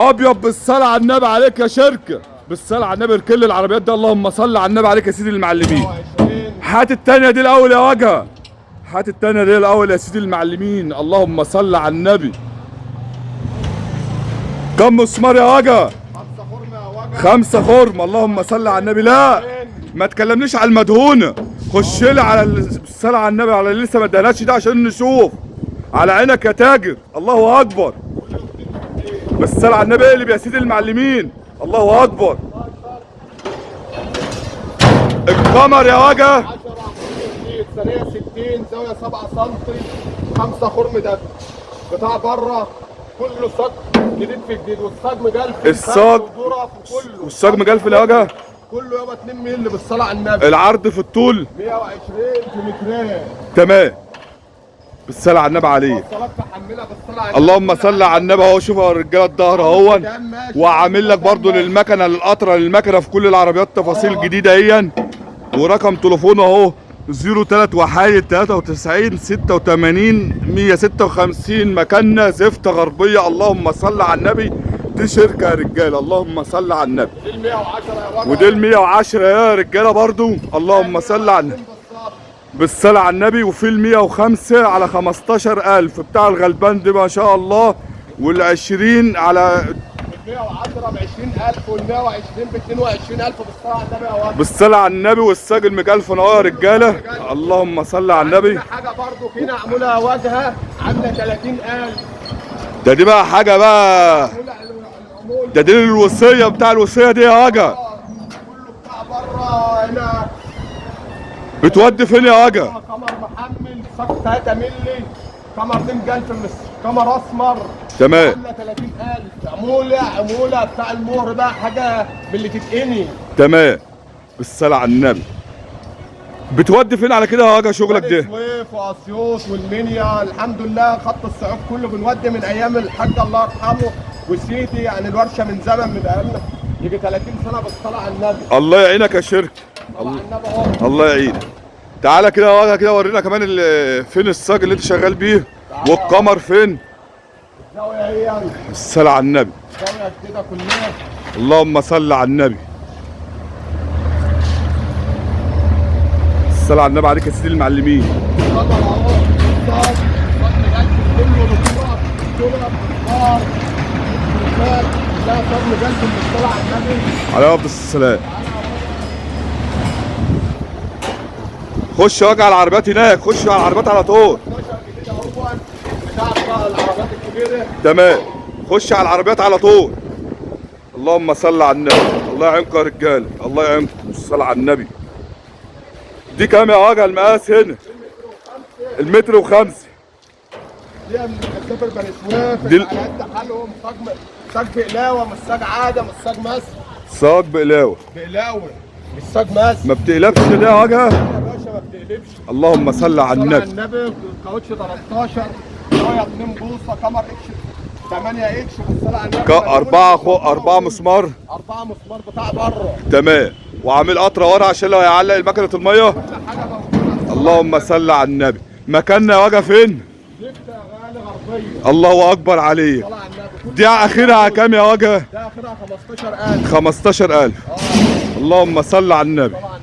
ابيض بالصلاه على النبي عليك يا شركه، بالصلاه على النبي كل العربيات دي. اللهم صل على النبي عليك يا سيدي المعلمين. هات التانية دي الاول يا وجه، هات التانية دي الاول يا سيدي المعلمين. اللهم صل على النبي. كم مسمار يا وجه؟ 5 خرم يا وجه. 5 خرم. اللهم صل على النبي. لا ما تكلمنيش على المدهونه، خش لي على الصلاه على النبي على اللي لسه ما ادهناش ده عشان نشوف. على عينك يا تاجر. الله اكبر. بالصلاه على النبي اقلب يا سيدي المعلمين. الله اكبر. القمر يا وجه 10 ثانية 60 زاوية 7 سم 5 خرم ده قطاع بره كله صاج جديد في جديد والصاج مجلف الصاج كله والصاج مجلفل يا وجه. كله يابا 2 مللي بالصلاة على النبي. العرض في الطول 120 في مترين. تمام. بالصلاه على النبي عليه. وصلات محملة بالصلاة على النبي. اللهم صل على النبي اهو. شوف يا رجاله الظهر اهون، وعامل لك برضو للمكنه للقطره للمكنه في كل العربيات تفاصيل جديده اهي. ورقم تليفونه اهو 03 وحايد 93 86 156 مكاننا زفته غربيه. اللهم صل على النبي. دي شركه يا رجاله. اللهم صل على النبي. دي ال 110 يا وجه. ودي ال 110 يا رجاله برضو. اللهم صل على النبي. بالصلاة على النبي. وفي ال 105 على 15000 بتاع الغلبان دي ما شاء الله. وال 20 على ال 110 ب 20000 وال 120 ب 22000 بالصلاة على النبي يا وجه. بالصلاة على النبي. والساجل مجلفن اهو يا رجالة. اللهم صل على النبي. حاجة برضو هنا معمولة واجهة عاملة 30000. دي بقى حاجة بقى. ده دي الوصية بتاع الوصية دي يا وجه. كله بتاع بره هنا. بتودي فين يا وجه؟ قمر محمل صاج 3 مللي قمر دي مجلف قمر اسمر تمام. عامله 30000. عموله بتاع المهر بقى حاجه من اللي تتقني. تمام. بالصلاة على النبي. بتودي فين على كده يا وجه شغلك ده؟ سويف واسيوط والمنيا الحمد لله. خط الصعود كله بنودي من ايام الحاج الله يرحمه وسيدي. يعني الورشه من زمن من بقالنا يجي 30 سنه بالصلاه على النبي. الله يعينك يا شركة. على النبي اهو. الله يعينك. تعالى كده يا وجه كده ورينا كمان فين الصاج اللي انت شغال بيه والقمر فين. الزاويه هي الصلاة على النبي. الزاويه كده كلها. اللهم صل على النبي. الصلاة على النبي عليك يا سيدي المعلمين. قمر اهو صاج مجلف كله بالصلاه بالنار لا صاج مجلف بالصلاه على النبي. عليه افضل السلام. خش واجه على العربيات هناك. خش على العربيات على طول. 12 جديد اهو بتاع العربيات الكبيره. تمام. خش على العربيات على طول. اللهم صل على النبي. الله يعينكم يا رجاله. الله يعينكم. الصلاة على النبي. دي كام يا وجه المقاس هنا؟ المتر وخمسة. دي من مسافر بني سويف. دي على قد حالهم صاج بقلاوه مش صاج عاده مش صاج مصر. صاج بقلاوه. بقلاوه مش صاج مصر. ما بتقلبش ده يا وجه. يا باشا ما بتقلبش. اللهم صل على النبي. النبي. الكاوتش 13 زاويه 2 بوصه قمر اتش 8 اتش بالصلاه على النبي. 4 مسمار. 4 مسمار بتاع بره. تمام. وعامل قطره ورا عشان لو هيعلق مكنه الميه. كل حاجه موجوده. اللهم صل على النبي. مكاننا يا وجه فين؟ زفته يا غالي غربيه. الله اكبر عليك. الصلاه على النبي. دي اخرها كام يا وجه؟ ده اخرها 15000. 15000. اللهم صل على النبي. طبعا